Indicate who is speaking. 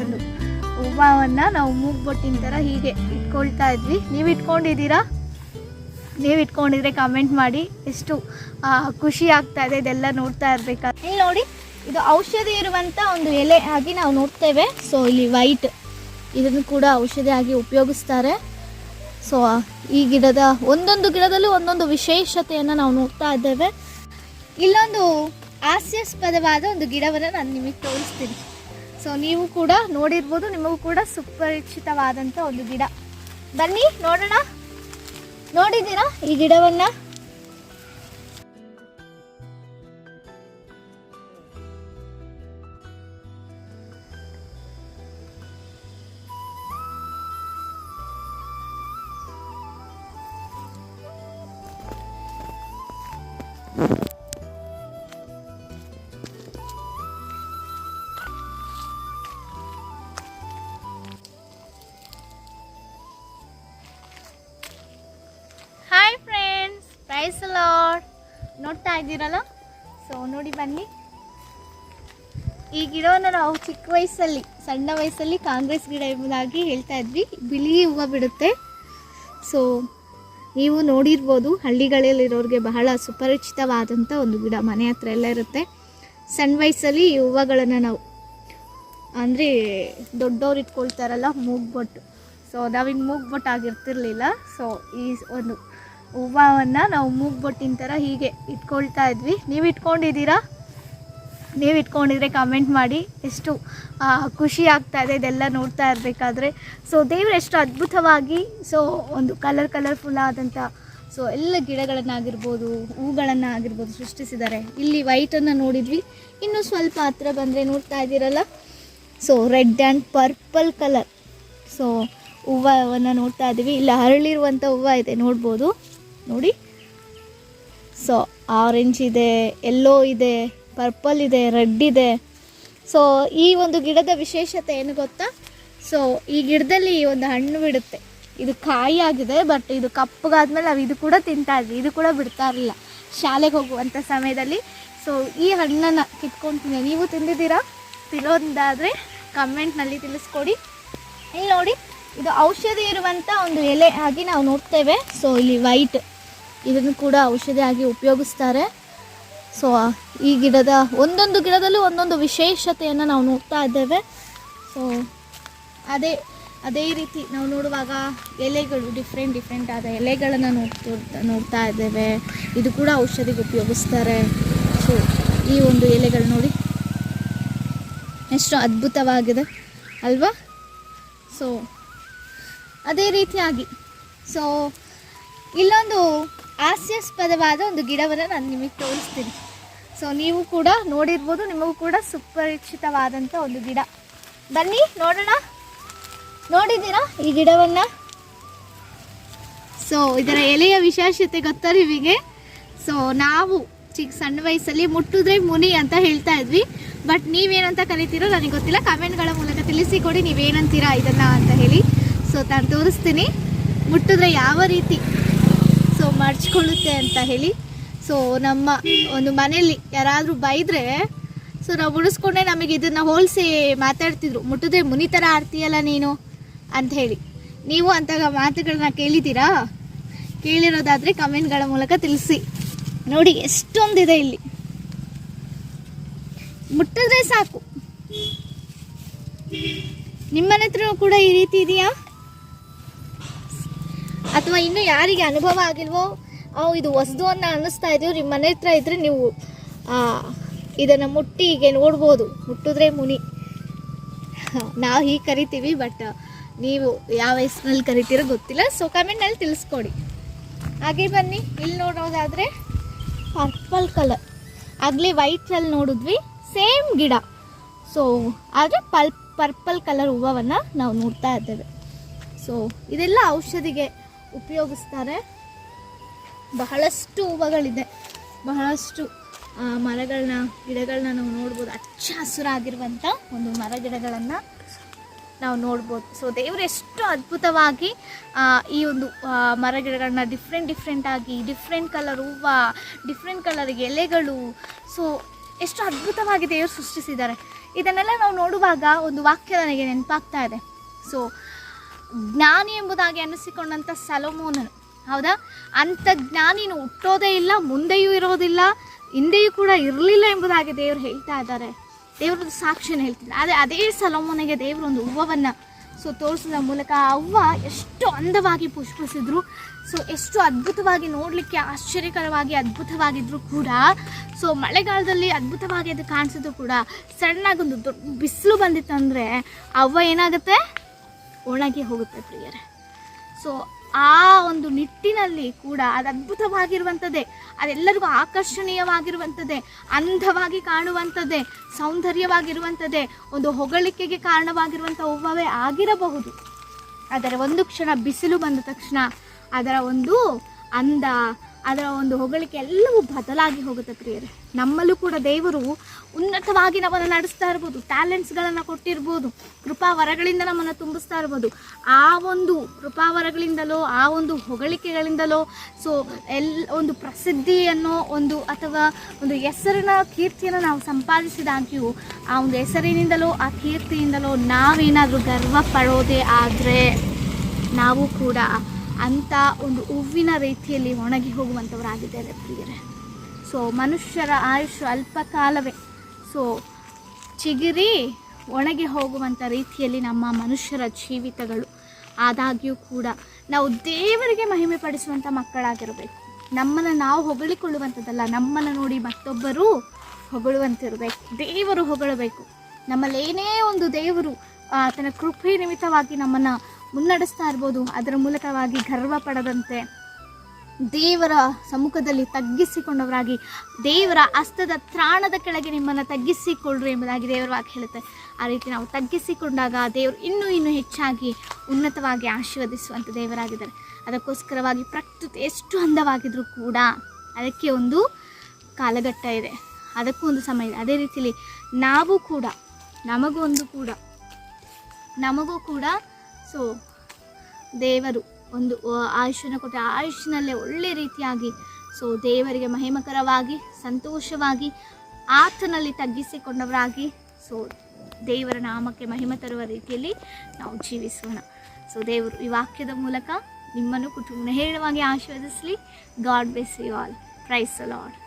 Speaker 1: ಒಂದು ಹೂವನ್ನು ನಾವು ಮೂಗ್ಬೊಟ್ಟಿನ ಥರ ಹೀಗೆ ಇಟ್ಕೊಳ್ತಾ ಇದ್ವಿ. ನೀವು ಇಟ್ಕೊಂಡಿದ್ದೀರಾ? ನೀವು ಇಟ್ಕೊಂಡಿದ್ರೆ ಕಮೆಂಟ್ ಮಾಡಿ. ಎಷ್ಟು ಖುಷಿ ಆಗ್ತಾ ಇದೆ ಇದೆಲ್ಲ ನೋಡ್ತಾ ಇರಬೇಕಾದ್ರೆ. ಇಲ್ಲಿ ನೋಡಿ, ಇದು ಔಷಧಿ ಇರುವಂಥ ಒಂದು ಎಲೆ ಆಗಿ ನಾವು ನೋಡ್ತೇವೆ. ಸೊ ಇಲ್ಲಿ ವೈಟ್, ಇದನ್ನು ಕೂಡ ಔಷಧಿ ಆಗಿ ಉಪಯೋಗಿಸ್ತಾರೆ. ಸೊ ಈ ಗಿಡದ ಒಂದೊಂದು ಗಿಡದಲ್ಲೂ ಒಂದೊಂದು ವಿಶೇಷತೆಯನ್ನು ನಾವು ನೋಡ್ತಾ ಇದ್ದೇವೆ. ಇಲ್ಲೊಂದು ಹಾಸ್ಯಾಸ್ಪದವಾದ ಒಂದು ಗಿಡವನ್ನು ನಾನು ನಿಮಗೆ ತೋರಿಸ್ತೀನಿ. ಸೊ ನೀವು ಕೂಡ ನೋಡಿರ್ಬೋದು, ನಿಮಗೂ ಕೂಡ ಸುಪರಿಚಿತವಾದಂಥ ಒಂದು ಗಿಡ. ಬನ್ನಿ ನೋಡೋಣ. ನೋಡಿದ್ದೀರಾ ಈ ಗಿಡವನ್ನು? Hi friends, praise Lord. ನೋಡ್ತಾ ಇದ್ದೀರಲ್ಲ? ಸೊ ನೋಡಿ ಬನ್ನಿ. ಈ ಗಿಡವನ್ನು ನಾವು ಚಿಕ್ಕ ವಯಸ್ಸಲ್ಲಿ, ಸಣ್ಣ ವಯಸ್ಸಲ್ಲಿ ಕಾಂಗ್ರೆಸ್ ಗಿಡ ಎಂಬುದಾಗಿ ಹೇಳ್ತಾ ಇದ್ವಿ. ಬಿಳಿ ಹೂವು ಬಿಡುತ್ತೆ. ಸೊ ನೀವು ನೋಡಿರ್ಬೋದು, ಹಳ್ಳಿಗಳಲ್ಲಿರೋರಿಗೆ ಬಹಳ ಸುಪರಿಚಿತವಾದಂಥ ಒಂದು ಗಿಡ, ಮನೆ ಹತ್ರ ಎಲ್ಲ ಇರುತ್ತೆ. ಸಣ್ಣ ವಯಸ್ಸಲ್ಲಿ ಈ ಹೂವುಗಳನ್ನು ನಾವು, ಅಂದರೆ ದೊಡ್ಡವ್ರು ಇಟ್ಕೊಳ್ತಾರಲ್ಲ ಮೂಗ್ಬೊಟ್ಟು, ಸೊ ನಾವಿನ್ನು ಮೂಗ್ಬೊಟ್ಟು ಆಗಿರ್ತಿರ್ಲಿಲ್ಲ. ಸೊ ಈ ಒಂದು ಹೂವನ್ನು ನಾವು ಮೂಗ್ಬೊಟ್ಟಿನ ಥರ ಹೀಗೆ ಇಟ್ಕೊಳ್ತಾ ಇದ್ವಿ. ನೀವು ಇಟ್ಕೊಂಡಿದ್ದೀರಾ? ನೀವು ಇಟ್ಕೊಂಡಿದ್ರೆ ಕಮೆಂಟ್ ಮಾಡಿ. ಎಷ್ಟು ಖುಷಿ ಆಗ್ತಾ ಇದೆ ಇದೆಲ್ಲ ನೋಡ್ತಾ ಇರಬೇಕಾದ್ರೆ. ಸೊ ದೇವರು ಎಷ್ಟು ಅದ್ಭುತವಾಗಿ ಸೊ ಒಂದು ಕಲರ್ಫುಲ್ ಆದಂಥ ಸೊ ಎಲ್ಲ ಗಿಡಗಳನ್ನಾಗಿರ್ಬೋದು, ಹೂಗಳನ್ನು ಆಗಿರ್ಬೋದು ಸೃಷ್ಟಿಸಿದ್ದಾರೆ. ಇಲ್ಲಿ ವೈಟನ್ನು ನೋಡಿದ್ವಿ. ಇನ್ನು ಸ್ವಲ್ಪ ಹತ್ರ ಬಂದರೆ ನೋಡ್ತಾ ಇದ್ದೀರಲ್ಲ, so red and purple colour so ಹೂವನ್ನು ನೋಡ್ತಾ ಇದ್ದೀವಿ. ಇಲ್ಲಿ ಅರಳಿರುವಂಥ ಹೂವು ಇದೆ, ನೋಡ್ಬೋದು ನೋಡಿ. ಸೊ ಆರೆಂಜ್ ಇದೆ, ಯೆಲ್ಲೋ ಇದೆ, ಪರ್ಪಲ್ ಇದೆ, ರೆಡ್ ಇದೆ. ಸೊ ಈ ಒಂದು ಗಿಡದ ವಿಶೇಷತೆ ಏನು ಗೊತ್ತಾ? ಸೊ ಈ ಗಿಡದಲ್ಲಿ ಒಂದು ಹಣ್ಣು ಬಿಡುತ್ತೆ. ಇದು ಕಾಯಿ ಆಗಿದೆ, ಬಟ್ ಇದು ಕಪ್ಪಗಾದ್ಮೇಲೆ ನಾವು ಇದು ಕೂಡ ತಿಂತಾ ಇದ್ವಿ. ಇದು ಕೂಡ ಬಿಡ್ತಾ ಇರಲಿಲ್ಲ ಶಾಲೆಗೆ ಹೋಗುವಂಥ ಸಮಯದಲ್ಲಿ. ಸೊ ಈ ಹಣ್ಣನ್ನು ಕಿತ್ಕೊಳ್ತೀನಿ. ನೀವು ತಿಂದಿದ್ದೀರಾ? ತಿನ್ನೋದಾದರೆ ಕಮೆಂಟ್ನಲ್ಲಿ ತಿಳಿಸ್ಕೊಡಿ. ಇಲ್ಲಿ ನೋಡಿ, ಇದು ಔಷಧಿ ಇರುವಂಥ ಒಂದು ಎಲೆ ಆಗಿ ನಾವು ನೋಡ್ತೇವೆ. ಸೊ ಇಲ್ಲಿ ವೈಟ್, ಇದನ್ನು ಕೂಡ ಔಷಧಿ ಆಗಿ ಉಪಯೋಗಿಸ್ತಾರೆ. ಸೊ ಈ ಗಿಡದ ಒಂದೊಂದು ಗಿಡದಲ್ಲೂ ಒಂದೊಂದು ವಿಶೇಷತೆಯನ್ನು ನಾವು ನೋಡ್ತಾ ಇದ್ದೇವೆ. ಸೊ ಅದೇ ರೀತಿ ನಾವು ನೋಡುವಾಗ ಎಲೆಗಳು ಡಿಫ್ರೆಂಟ್ ಆದ ಎಲೆಗಳನ್ನು ನೋಡ್ತಾ ಇದ್ದೇವೆ. ಇದು ಕೂಡ ಔಷಧಿಗೆ ಉಪಯೋಗಿಸ್ತಾರೆ. ಸೊ ಈ ಒಂದು ಎಲೆಗಳು ನೋಡಿ ಎಷ್ಟು ಅದ್ಭುತವಾಗಿದೆ ಅಲ್ವಾ? ಸೊ ಅದೇ ರೀತಿಯಾಗಿ ಸೊ ಇಲ್ಲೊಂದು ಹಾಸ್ಯಾಸ್ಪದವಾದ ಒಂದು ಗಿಡವನ್ನು ನಾನು ನಿಮಗೆ ತೋರಿಸ್ತೀನಿ. ಸೊ ನೀವು ಕೂಡ ನೋಡಿರ್ಬೋದು, ನಿಮಗೂ ಕೂಡ ಸುಪರಿಚಿತವಾದಂಥ ಒಂದು ಗಿಡ. ಬನ್ನಿ ನೋಡೋಣ. ನೋಡಿದ್ದೀರಾ ಈ ಗಿಡವನ್ನು? ಸೊ ಇದರ ಎಲೆಯ ವಿಶೇಷತೆ ಗೊತ್ತಾ ನಿಮಗೆ? ಸೊ ನಾವು ಸಣ್ಣ ವಯಸ್ಸಲ್ಲಿ ಮುಟ್ಟಿದ್ರೆ ಮುನಿ ಅಂತ ಹೇಳ್ತಾ ಇದ್ವಿ. ಬಟ್ ನೀವೇನಂತ ಕರಿತೀರೋ ನನಗೆ ಗೊತ್ತಿಲ್ಲ. ಕಮೆಂಟ್ಗಳ ಮೂಲಕ ತಿಳಿಸಿಕೊಡಿ ನೀವೇನಂತೀರಾ ಇದನ್ನು ಅಂತ ಹೇಳಿ. ಸೊ ನಾನು ತೋರಿಸ್ತೀನಿ ಮುಟ್ಟಿದ್ರೆ ಯಾವ ರೀತಿ ಸೊ ಮರ್ಚ್ಕೊಳ್ಳುತ್ತೆ ಅಂತ ಹೇಳಿ. ಸೊ ನಮ್ಮ ಒಂದು ಮನೆಯಲ್ಲಿ ಯಾರಾದರೂ ಬೈದರೆ ಸೊ ನಾವು ಉಳಿಸ್ಕೊಂಡೆ ನಮಗೆ ಇದನ್ನು ಹೋಲಿಸಿ ಮಾತಾಡ್ತಿದ್ರು, ಮುಟ್ಟಿದ್ರೆ ಮುನಿ ಥರ ಆಡ್ತೀಯಲ್ಲ ನೀನು ಅಂತ ಹೇಳಿ. ನೀವು ಅಂತಹ ಮಾತುಗಳನ್ನ ಕೇಳಿದ್ದೀರಾ? ಕೇಳಿರೋದಾದರೆ ಕಮೆಂಟ್ಗಳ ಮೂಲಕ ತಿಳಿಸಿ. ನೋಡಿ ಎಷ್ಟೊಂದಿದೆ ಇಲ್ಲಿ, ಮುಟ್ಟಿದ್ರೆ ಸಾಕು. ನಿಮ್ಮನೆ ಹತ್ರ ಕೂಡ ಈ ರೀತಿ ಇದೆಯಾ? ಅಥವಾ ಇನ್ನೂ ಯಾರಿಗೆ ಅನುಭವ ಆಗಿಲ್ವೋ, ಇದು ಹೊಸದು ಅನ್ನೋ ಅನ್ನಿಸ್ತಾ ಇದೆಯೋ, ನಿಮ್ಮ ಮನೆ ಹತ್ರ ಇದ್ದರೆ ನೀವು ಇದನ್ನು ಮುಟ್ಟಿ ಹೀಗೆ ನೋಡ್ಬೋದು. ಮುಟ್ಟಿದ್ರೆ ಮುನಿ ನಾವು ಹೀಗೆ ಕರಿತೀವಿ, ಬಟ್ ನೀವು ಯಾವ ಹೆಸರಲ್ಲಿ ಕರಿತೀರೋ ಗೊತ್ತಿಲ್ಲ. ಸೊ ಕಮೆಂಟ್ನಲ್ಲಿ ತಿಳಿಸ್ಕೊಡಿ. ಹಾಗೆ ಬನ್ನಿ, ಇಲ್ಲಿ ನೋಡೋದಾದರೆ ಪರ್ಪಲ್ ಕಲರ್, ಆಗಲೇ ವೈಟಲ್ಲಿ ನೋಡಿದ್ವಿ, ಸೇಮ್ ಗಿಡ. ಸೊ ಆದರೆ ಪರ್ಪಲ್ ಕಲರ್ ಹೂವನ್ನು ನಾವು ನೋಡ್ತಾ ಇದ್ದೇವೆ. ಸೊ ಇದೆಲ್ಲ ಔಷಧಿಗೆ ಉಪಯೋಗಿಸ್ತಾರೆ. ಬಹಳಷ್ಟು ಹೂವುಗಳಿದೆ, ಬಹಳಷ್ಟು ಮರಗಳನ್ನ, ಗಿಡಗಳನ್ನ ನಾವು ನೋಡ್ಬೋದು. ಹಚ್ಚ ಹಸಿರಾಗಿರುವಂಥ ಒಂದು ಮರ ಗಿಡಗಳನ್ನು ನಾವು ನೋಡ್ಬೋದು. ಸೊ ದೇವರು ಎಷ್ಟು ಅದ್ಭುತವಾಗಿ ಈ ಒಂದು ಮರ ಗಿಡಗಳನ್ನ ಡಿಫ್ರೆಂಟಾಗಿ, ಡಿಫ್ರೆಂಟ್ ಕಲರ್ ಹೂವು, ಡಿಫ್ರೆಂಟ್ ಕಲರ್ ಎಲೆಗಳು, ಸೊ ಎಷ್ಟು ಅದ್ಭುತವಾಗಿ ದೇವರು ಸೃಷ್ಟಿಸಿದ್ದಾರೆ. ಇದನ್ನೆಲ್ಲ ನಾವು ನೋಡುವಾಗ ಒಂದು ವಾಕ್ಯ ನನಗೆ ನೆನಪಾಗ್ತಾ ಇದೆ. ಸೊ ಜ್ಞಾನಿ ಎಂಬುದಾಗಿ ಅನ್ನಿಸಿಕೊಂಡಂಥ ಸೊಲೊಮೋನನು, ಹೌದಾ, ಅಂಥ ಜ್ಞಾನಿನು ಹುಟ್ಟೋದೇ ಇಲ್ಲ, ಮುಂದೆಯೂ ಇರೋದಿಲ್ಲ, ಹಿಂದೆಯೂ ಕೂಡ ಇರಲಿಲ್ಲ ಎಂಬುದಾಗಿ ದೇವರು ಹೇಳ್ತಾ ಇದ್ದಾರೆ. ದೇವರದ್ದು ಸಾಕ್ಷಿಯನ್ನು ಹೇಳ್ತಿದ್ದಾರೆ. ಅದೇ ಸೊಲೊಮೋನಿಗೆ ದೇವರೊಂದು ಹೂವನ್ನು ತೋರಿಸಿದ ಮೂಲಕ ಆ ಹೂವು ಎಷ್ಟು ಅಂದವಾಗಿ ಪುಷ್ಪಿಸಿದ್ರು, ಎಷ್ಟು ಅದ್ಭುತವಾಗಿ ನೋಡಲಿಕ್ಕೆ ಆಶ್ಚರ್ಯಕರವಾಗಿ ಅದ್ಭುತವಾಗಿದ್ದರೂ ಕೂಡ, ಮಳೆಗಾಲದಲ್ಲಿ ಅದ್ಭುತವಾಗಿ ಅದು ಕಾಣಿಸಿದ್ರು ಕೂಡ ಸಣ್ಣಾಗೊಂದು ದೊಡ್ಡ ಬಿಸಿಲು ಬಂದಿತ್ತಂದರೆ ಆ ಹೂವು ಏನಾಗುತ್ತೆ, ಒಣಗಿ ಹೋಗುತ್ತೆ ಪ್ರಿಯರೇ. ಆ ಒಂದು ನಿಟ್ಟಿನಲ್ಲಿ ಕೂಡ ಅದು ಅದ್ಭುತವಾಗಿರುವಂಥದ್ದೇ, ಅದೆಲ್ಲರಿಗೂ ಆಕರ್ಷಣೀಯವಾಗಿರುವಂಥದ್ದೇ, ಅಂದವಾಗಿ ಕಾಣುವಂಥದ್ದೇ, ಸೌಂದರ್ಯವಾಗಿರುವಂಥದ್ದೇ, ಒಂದು ಹೊಗಳಿಕೆಗೆ ಕಾರಣವಾಗಿರುವಂಥ ಹೂವೇ ಆಗಿರಬಹುದು. ಆದರೆ ಒಂದು ಕ್ಷಣ ಬಿಸಿಲು ಬಂದ ತಕ್ಷಣ ಅದರ ಒಂದು ಅಂದ, ಅದರ ಒಂದು ಹೊಗಳಿಕೆ ಎಲ್ಲವೂ ಬದಲಾಗಿ ಹೋಗುತ್ತೆ ಪ್ರಿಯರೇ. ನಮ್ಮಲ್ಲೂ ಕೂಡ ದೇವರು ಉನ್ನತವಾಗಿ ನಮ್ಮನ್ನು ನಡೆಸ್ತಾ ಇರ್ಬೋದು, ಟ್ಯಾಲೆಂಟ್ಸ್ಗಳನ್ನು ಕೊಟ್ಟಿರ್ಬೋದು, ಕೃಪಾವರಗಳಿಂದ ನಮ್ಮನ್ನು ತುಂಬಿಸ್ತಾ ಇರ್ಬೋದು. ಆ ಒಂದು ಕೃಪಾವರಗಳಿಂದಲೋ ಆ ಒಂದು ಹೊಗಳಿಕೆಗಳಿಂದಲೋ ಒಂದು ಪ್ರಸಿದ್ಧಿಯನ್ನು ಅಥವಾ ಒಂದು ಹೆಸರಿನ ಕೀರ್ತಿಯನ್ನು ನಾವು ಸಂಪಾದಿಸಿದಾಗ್ಯೂ ಆ ಒಂದು ಹೆಸರಿನಿಂದಲೋ ಆ ಕೀರ್ತಿಯಿಂದಲೋ ನಾವೇನಾದರೂ ಗರ್ವ ಪಡೋದೇ ಆದರೆ ನಾವು ಕೂಡ ಅಂಥ ಒಂದು ಹೂವಿನ ರೀತಿಯಲ್ಲಿ ಒಣಗಿ ಹೋಗುವಂಥವರಾಗಿದ್ದೇವೆ ಪ್ರಿಯರೇ. ಮನುಷ್ಯರ ಆಯುಷ್ಯ ಅಲ್ಪ ಕಾಲವೇ. ಚಿಗುರಿ ಒಣಗಿ ಹೋಗುವಂಥ ರೀತಿಯಲ್ಲಿ ನಮ್ಮ ಮನುಷ್ಯರ ಜೀವಿತಗಳು. ಆದಾಗ್ಯೂ ಕೂಡ ನಾವು ದೇವರಿಗೆ ಮಹಿಮೆ ಪಡಿಸುವಂಥ ಮಕ್ಕಳಾಗಿರಬೇಕು. ನಮ್ಮನ್ನು ನಾವು ಹೊಗಳಿಕೊಳ್ಳುವಂಥದ್ದಲ್ಲ, ನಮ್ಮನ್ನು ನೋಡಿ ಮತ್ತೊಬ್ಬರು ಹೊಗಳುವಂತಿರಬೇಕು. ದೇವರು ಹೊಗಳಬೇಕು. ನಮ್ಮಲ್ಲೇನೇ ಒಂದು ದೇವರು ತನ್ನ ಕೃಪೆ ನಿಮಿತ್ತವಾಗಿ ನಮ್ಮನ್ನು ಮುನ್ನಡೆಸ್ತಾ ಇರ್ಬೋದು, ಅದರ ಮೂಲಕವಾಗಿ ಗರ್ವ ಪಡದಂತೆ ದೇವರ ಸಮ್ಮುಖದಲ್ಲಿ ತಗ್ಗಿಸಿಕೊಂಡವರಾಗಿ, ದೇವರ ಹಸ್ತದ ತ್ರಾಣದ ಕೆಳಗೆ ನಿಮ್ಮನ್ನು ತಗ್ಗಿಸಿಕೊಳ್ಳ್ರಿ ಎಂಬುದಾಗಿ ದೇವರ ವಾಕ್ಯ ಹೇಳುತ್ತೆ. ಆ ರೀತಿ ನಾವು ತಗ್ಗಿಸಿಕೊಂಡಾಗ ದೇವರು ಇನ್ನೂ ಹೆಚ್ಚಾಗಿ ಉನ್ನತವಾಗಿ ಆಶೀರ್ವದಿಸುವಂಥ ದೇವರಾಗಿದ್ದಾರೆ. ಅದಕ್ಕೋಸ್ಕರವಾಗಿ ಪ್ರಕೃತಿ ಎಷ್ಟು ಅಂದವಾಗಿದ್ರೂ ಕೂಡ ಅದಕ್ಕೆ ಒಂದು ಕಾಲಘಟ್ಟ ಇದೆ, ಅದಕ್ಕೂ ಒಂದು ಸಮಯ ಇದೆ. ಅದೇ ರೀತಿಯಲ್ಲಿ ನಾವು ಕೂಡ ನಮಗೂ ಕೂಡ ದೇವರು ಒಂದು ಆಯುಷ್ಯನ ಕೊಟ್ಟು ಆ ಆಯುಷ್ಯನಲ್ಲೇ ಒಳ್ಳೆ ರೀತಿಯಾಗಿ ದೇವರಿಗೆ ಮಹಿಮಕರವಾಗಿ ಸಂತೋಷವಾಗಿ ಆತನಲ್ಲಿ ತಗ್ಗಿಸಿಕೊಂಡವರಾಗಿ ದೇವರ ನಾಮಕ್ಕೆ ಮಹಿಮೆ ತರುವ ರೀತಿಯಲ್ಲಿ ನಾವು ಜೀವಿಸೋಣ. ದೇವರು ಈ ವಾಕ್ಯದ ಮೂಲಕ ನಿಮ್ಮನ್ನು ಕುಟುಂಬ ಹೇಳುವಾಗಿ ಆಶೀರ್ವದಿಸಲಿ. God bless you all. Praise the lord.